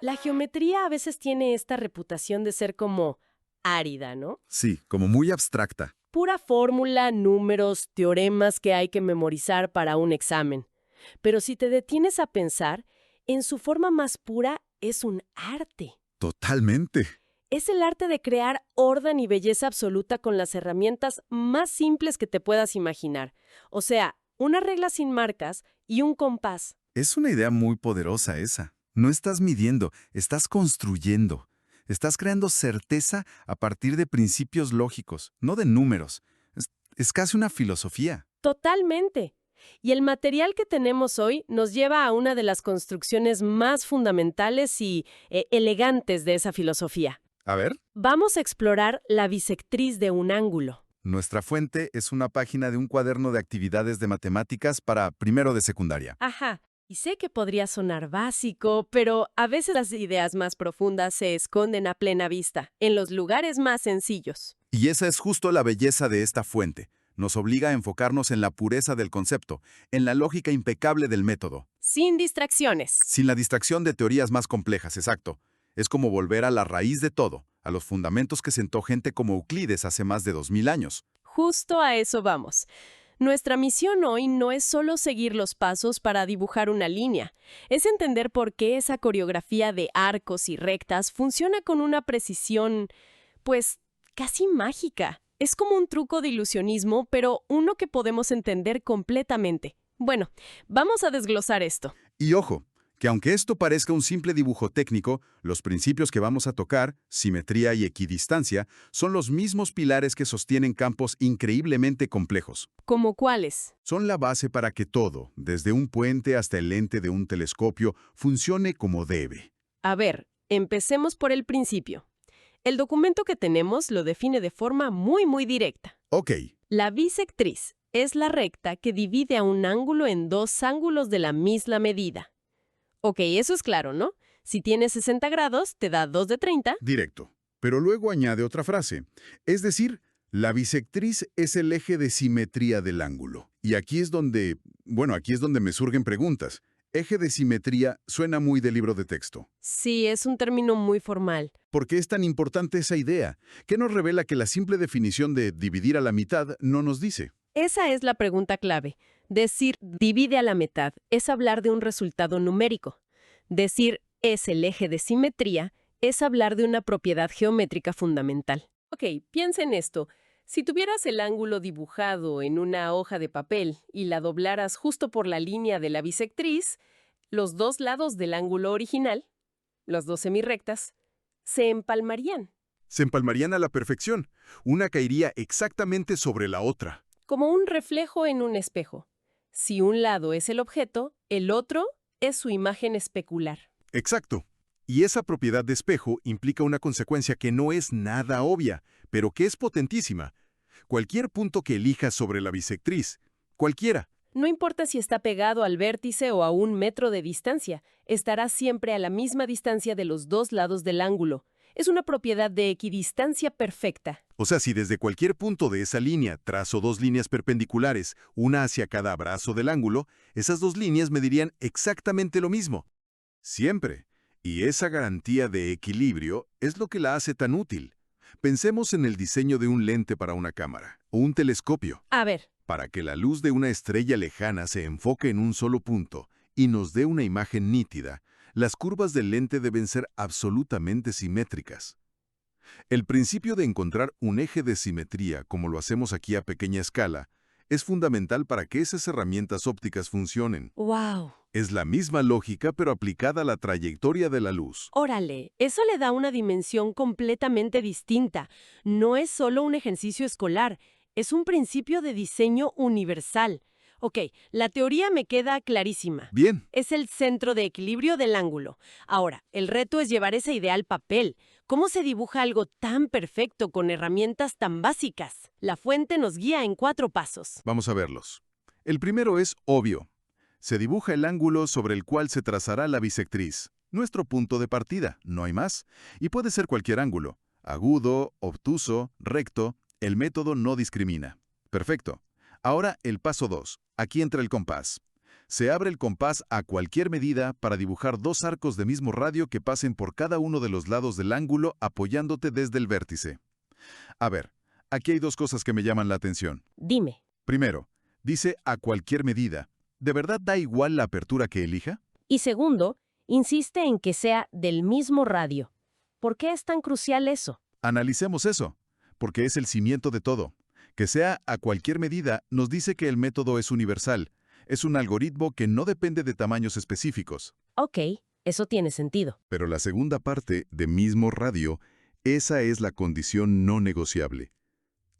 La geometría a veces tiene esta reputación de ser como árida, ¿no? Sí, como muy abstracta. Pura fórmula, números, teoremas que hay que memorizar para un examen. Pero si te detienes a pensar, en su forma más pura es un arte. Totalmente. Es el arte de crear orden y belleza absoluta con las herramientas más simples que te puedas imaginar. O sea, una regla sin marcas y un compás. Es una idea muy poderosa esa. No estás midiendo, estás construyendo. Estás creando certeza a partir de principios lógicos, no de números. Es casi una filosofía. Totalmente. Y el material que tenemos hoy nos lleva a una de las construcciones más fundamentales y elegantes de esa filosofía. A ver. Vamos a explorar la bisectriz de un ángulo. Nuestra fuente es una página de un cuaderno de actividades de matemáticas para primero de secundaria. Ajá. Y sé que podría sonar básico, pero a veces las ideas más profundas se esconden a plena vista, en los lugares más sencillos. Y esa es justo la belleza de esta fuente. Nos obliga a enfocarnos en la pureza del concepto, en la lógica impecable del método. Sin distracciones. Sin la distracción de teorías más complejas, exacto. Es como volver a la raíz de todo, a los fundamentos que sentó gente como Euclides hace más de 2000 años. Justo a eso vamos. Nuestra misión hoy no es solo seguir los pasos para dibujar una línea, es entender por qué esa coreografía de arcos y rectas funciona con una precisión, pues, casi mágica. Es como un truco de ilusionismo, pero uno que podemos entender completamente. Bueno, vamos a desglosar esto. Y ojo, que aunque esto parezca un simple dibujo técnico, los principios que vamos a tocar, simetría y equidistancia, son los mismos pilares que sostienen campos increíblemente complejos. ¿Cómo cuáles? Son la base para que todo, desde un puente hasta el lente de un telescopio, funcione como debe. A ver, empecemos por el principio. El documento que tenemos lo define de forma muy directa. Ok, La bisectriz es la recta que divide a un ángulo en dos ángulos de la misma medida. Ok, eso es claro, ¿no? Si tienes 60 grados, te da 2 de 30. directo. Pero luego añade otra frase. Es decir, la bisectriz es el eje de simetría del ángulo. Y aquí es donde me surgen preguntas. Eje de simetría suena muy de libro de texto. Sí, es un término muy formal. ¿Por qué es tan importante esa idea? ¿Qué nos revela que la simple definición de dividir a la mitad no nos dice? Esa es la pregunta clave. Decir divide a la mitad es hablar de un resultado numérico. Decir es el eje de simetría es hablar de una propiedad geométrica fundamental. Ok, piensa en esto. Si tuvieras el ángulo dibujado en una hoja de papel y la doblaras justo por la línea de la bisectriz, los dos lados del ángulo original, las dos semirrectas, se empalmarían, Se empalmarían a la perfección. Una caería exactamente sobre la otra. como un reflejo en un espejo. Si un lado es el objeto, el otro es su imagen especular. Exacto. Y esa propiedad de espejo implica una consecuencia que no es nada obvia, pero que es potentísima. Cualquier punto que elijas sobre la bisectriz, cualquiera, No importa si está pegado al vértice o a 1 metro de distancia, estará siempre a la misma distancia de los dos lados del ángulo. Es una propiedad de equidistancia perfecta. o sea, si desde cualquier punto de esa línea trazo dos líneas perpendiculares, una hacia cada brazo del ángulo, esas dos líneas medirían exactamente lo mismo. Siempre. Y esa garantía de equilibrio es lo que la hace tan útil. Pensemos en el diseño de un lente para una cámara, o un telescopio. A ver, Para que la luz de una estrella lejana se enfoque en un solo punto y nos dé una imagen nítida, las curvas del lente deben ser absolutamente simétricas. El principio de encontrar un eje de simetría, como lo hacemos aquí a pequeña escala, es fundamental para que esas herramientas ópticas funcionen. ¡wow! Es la misma lógica, pero aplicada a la trayectoria de la luz. Órale, eso le da una dimensión completamente distinta. No es solo un ejercicio escolar, es un principio de diseño universal. Ok, la teoría me queda clarísima. Bien, Es el centro de equilibrio del ángulo. Ahora, el reto es llevar esa idea al papel. ¿Cómo se dibuja algo tan perfecto con herramientas tan básicas? La fuente nos guía en 4 pasos. vamos a verlos. El primero es obvio. Se dibuja el ángulo sobre el cual se trazará la bisectriz. Nuestro punto de partida, no hay más. Y puede ser cualquier ángulo. Agudo, obtuso, recto. El método no discrimina. Perfecto. Ahora el paso 2. Aquí entra el compás. Se abre el compás a cualquier medida para dibujar dos arcos de mismo radio que pasen por cada uno de los lados del ángulo apoyándote desde el vértice. A ver, aquí hay dos cosas que me llaman la atención. Dime. Primero, dice a cualquier medida. ¿De verdad da igual la apertura que elija? Y segundo, insiste en que sea del mismo radio. ¿Por qué es tan crucial eso? Analicemos eso, porque es el cimiento de todo. Que sea a cualquier medida nos dice que el método es universal. Es un algoritmo que no depende de tamaños específicos. Ok, eso tiene sentido. Pero la segunda parte, de mismo radio, esa es la condición no negociable.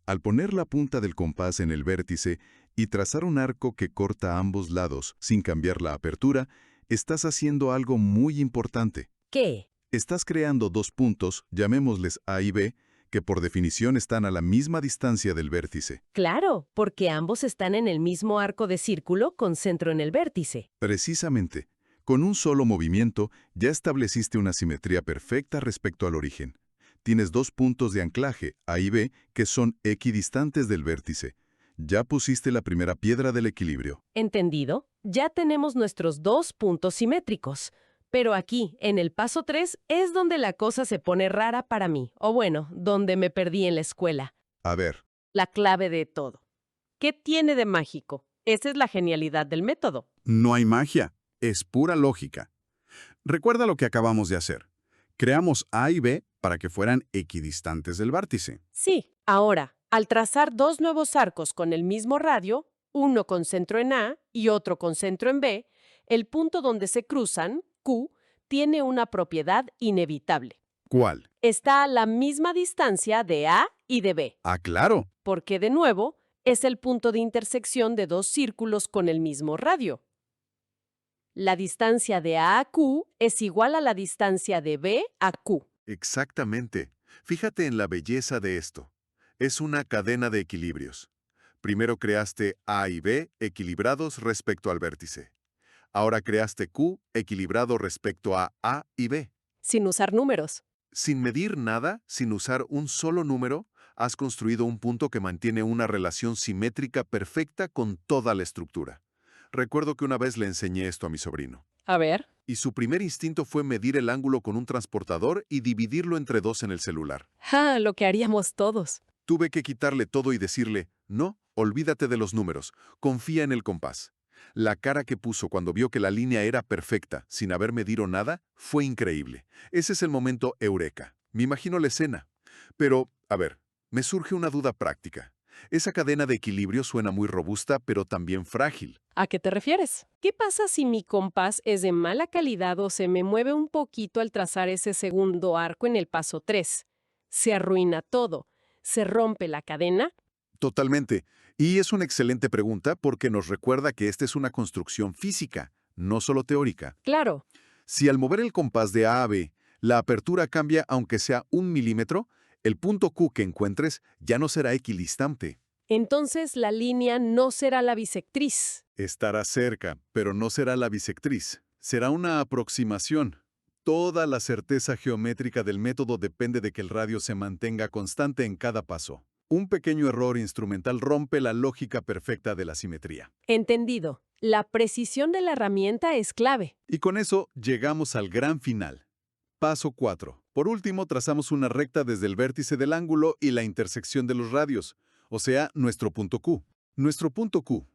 Al poner la punta del compás en el vértice y trazar un arco que corta ambos lados sin cambiar la apertura, estás haciendo algo muy importante. ¿Qué? Estás creando dos puntos, llamémosles A y B, que por definición están a la misma distancia del vértice. Claro, porque ambos están en el mismo arco de círculo con centro en el vértice. Precisamente, con un solo movimiento ya estableciste una simetría perfecta respecto al origen. Tienes dos puntos de anclaje, A y B, que son equidistantes del vértice. Ya pusiste la primera piedra del equilibrio. ¿Entendido? Ya tenemos nuestros dos puntos simétricos. Pero aquí, en el paso 3, es donde la cosa se pone rara para mí. O bueno, donde me perdí en la escuela. A ver, La clave de todo. ¿Qué tiene de mágico? Esa es la genialidad del método. No hay magia, es pura lógica. Recuerda lo que acabamos de hacer. Creamos A y B para que fueran equidistantes del vértice. Sí. Ahora, al trazar dos nuevos arcos con el mismo radio, uno con centro en A y otro con centro en B, el punto donde se cruzan, Q, tiene una propiedad inevitable. ¿Cuál? Está a la misma distancia de A y de B, Ah, claro. porque de nuevo es el punto de intersección de dos círculos con el mismo radio. La distancia de A a Q es igual a la distancia de B a Q. exactamente. Fíjate en la belleza de esto. Es una cadena de equilibrios. Primero creaste A y B equilibrados respecto al vértice. Ahora creaste Q equilibrado respecto a A y B. Sin usar números. Sin medir nada, sin usar un solo número, has construido un punto que mantiene una relación simétrica perfecta con toda la estructura. Recuerdo que una vez le enseñé esto a mi sobrino. A ver. Y su primer instinto fue medir el ángulo con un transportador y dividirlo entre dos en el celular. Lo que haríamos todos. Tuve que quitarle todo y decirle, no, olvídate de los números, confía en el compás. La cara que puso cuando vio que la línea era perfecta, sin haber medido nada, fue increíble. Ese es el momento eureka. Me imagino la escena. Pero, a ver, me surge una duda práctica. Esa cadena de equilibrio suena muy robusta, pero también frágil. ¿A qué te refieres? ¿Qué pasa si mi compás es de mala calidad o se me mueve un poquito al trazar ese segundo arco en el paso 3? ¿Se arruina todo? ¿Se rompe la cadena? Totalmente. Y es una excelente pregunta porque nos recuerda que esta es una construcción física, no solo teórica. Claro. Si al mover el compás de A a B, la apertura cambia aunque sea 1 milímetro, el punto Q que encuentres ya no será equidistante. Entonces la línea no será la bisectriz. Estará cerca, pero no será la bisectriz. Será una aproximación. Toda la certeza geométrica del método depende de que el radio se mantenga constante en cada paso. Un pequeño error instrumental rompe la lógica perfecta de la simetría. Entendido. La precisión de la herramienta es clave. Y con eso llegamos al gran final. Paso 4. Por último, trazamos una recta desde el vértice del ángulo y la intersección de los radios, o sea, nuestro punto Q. Nuestro punto Q.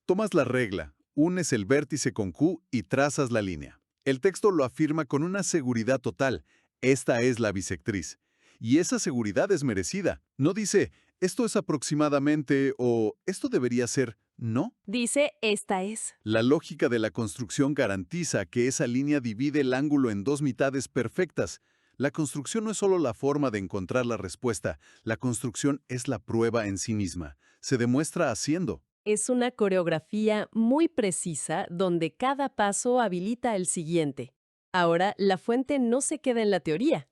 Tomas la regla, unes el vértice con Q y trazas la línea. El texto lo afirma con una seguridad total. Esta es la bisectriz. Y esa seguridad es merecida. No dice, esto es aproximadamente o esto debería ser, no. Dice, esta es. La lógica de la construcción garantiza que esa línea divide el ángulo en dos mitades perfectas. La construcción no es solo la forma de encontrar la respuesta, la construcción es la prueba en sí misma. Se demuestra haciendo. Es una coreografía muy precisa donde cada paso habilita el siguiente. Ahora, la fuente no se queda en la teoría.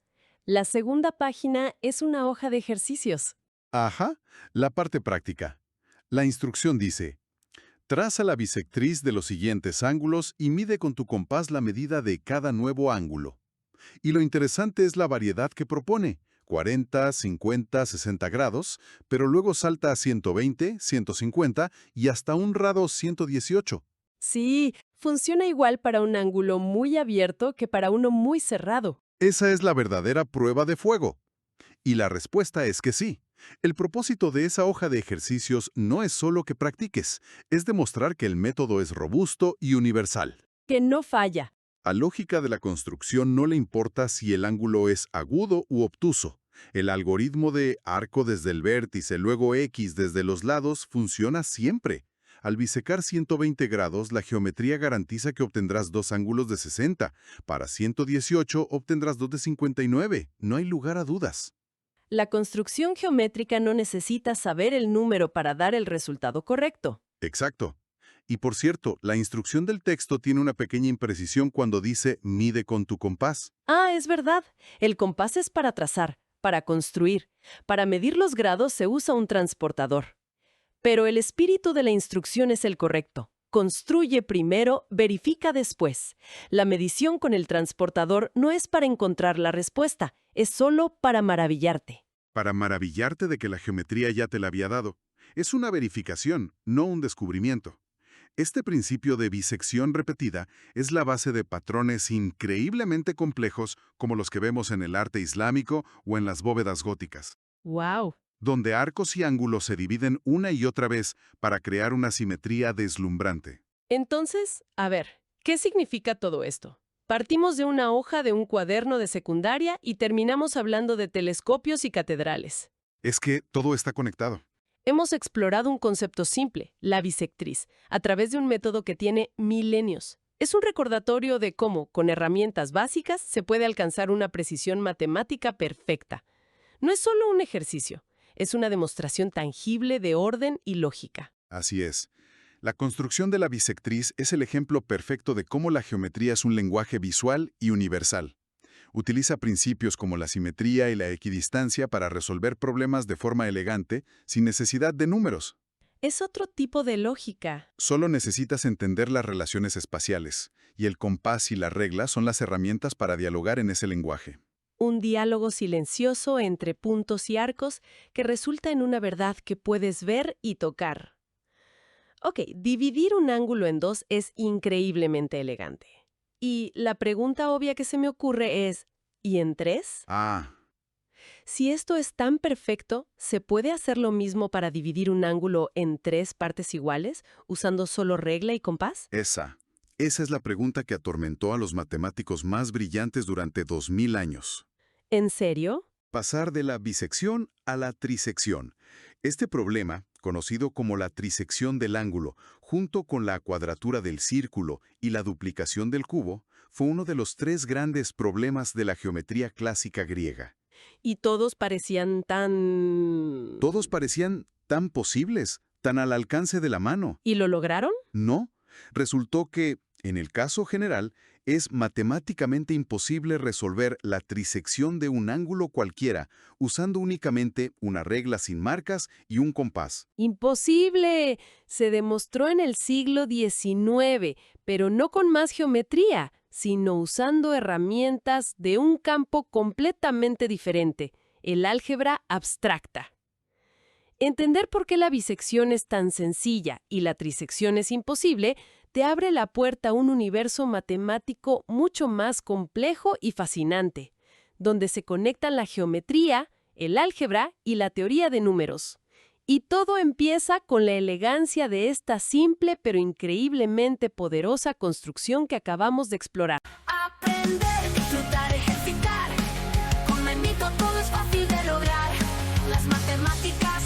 La segunda página es una hoja de ejercicios. Ajá, la parte práctica. La instrucción dice, traza la bisectriz de los siguientes ángulos y mide con tu compás la medida de cada nuevo ángulo. Y lo interesante es la variedad que propone, 40, 50, 60 grados, pero luego salta a 120, 150 y hasta un grado 118. Sí, funciona igual para un ángulo muy abierto que para uno muy cerrado. Esa es la verdadera prueba de fuego. Y la respuesta es que sí. El propósito de esa hoja de ejercicios no es solo que practiques, es demostrar que el método es robusto y universal. Que no falla. A lógica de la construcción no le importa si el ángulo es agudo u obtuso. El algoritmo de arco desde el vértice, luego X desde los lados, funciona siempre. Al bisecar 120 grados, la geometría garantiza que obtendrás dos ángulos de 60. Para 118 obtendrás dos de 59. No hay lugar a dudas. La construcción geométrica no necesita saber el número para dar el resultado correcto. Exacto. Y por cierto, la instrucción del texto tiene una pequeña imprecisión cuando dice mide con tu compás. Ah, es verdad. El compás es para trazar, para construir. Para medir los grados se usa un transportador. Pero el espíritu de la instrucción es el correcto. Construye primero, verifica después. La medición con el transportador no es para encontrar la respuesta, es solo para maravillarte. Para maravillarte de que la geometría ya te la había dado. Es una verificación, no un descubrimiento. Este principio de bisección repetida es la base de patrones increíblemente complejos como los que vemos en el arte islámico o en las bóvedas góticas, ¡Wow! donde arcos y ángulos se dividen una y otra vez para crear una simetría deslumbrante. Entonces, a ver, ¿qué significa todo esto? Partimos de una hoja de un cuaderno de secundaria y terminamos hablando de telescopios y catedrales. Es que todo está conectado. Hemos explorado un concepto simple, la bisectriz, a través de un método que tiene milenios. Es un recordatorio de cómo, con herramientas básicas, se puede alcanzar una precisión matemática perfecta. No es solo un ejercicio, es una demostración tangible de orden y lógica. Así es. La construcción de la bisectriz es el ejemplo perfecto de cómo la geometría es un lenguaje visual y universal. Utiliza principios como la simetría y la equidistancia para resolver problemas de forma elegante, sin necesidad de números. Es otro tipo de lógica. Solo necesitas entender las relaciones espaciales, y el compás y la regla son las herramientas para dialogar en ese lenguaje. Un diálogo silencioso entre puntos y arcos que resulta en una verdad que puedes ver y tocar. Ok, dividir un ángulo en dos es increíblemente elegante. Y la pregunta obvia que se me ocurre es, ¿y en tres? Si esto es tan perfecto, ¿se puede hacer lo mismo para dividir un ángulo en tres partes iguales, usando solo regla y compás? Esa es la pregunta que atormentó a los matemáticos más brillantes durante 2000 años. ¿En serio? Pasar de la bisección a la trisección. Este problema, conocido como la trisección del ángulo, junto con la cuadratura del círculo y la duplicación del cubo, fue uno de los tres grandes problemas de la geometría clásica griega. Y todos parecían tan... Todos parecían tan posibles, tan al alcance de la mano. ¿Y lo lograron? No, resultó que, en el caso general, es matemáticamente imposible resolver la trisección de un ángulo cualquiera usando únicamente una regla sin marcas y un compás. ¡Imposible! Se demostró en el siglo XIX, pero no con más geometría, sino usando herramientas de un campo completamente diferente, el álgebra abstracta. Entender por qué la bisección es tan sencilla y la trisección es imposible te abre la puerta a un universo matemático mucho más complejo y fascinante, donde se conectan la geometría, el álgebra y la teoría de números. Y todo empieza con la elegancia de esta simple pero increíblemente poderosa construcción que acabamos de explorar. Aprender, disfrutar, ejercitar. Con Memito todo es fácil de lograr. Las matemáticas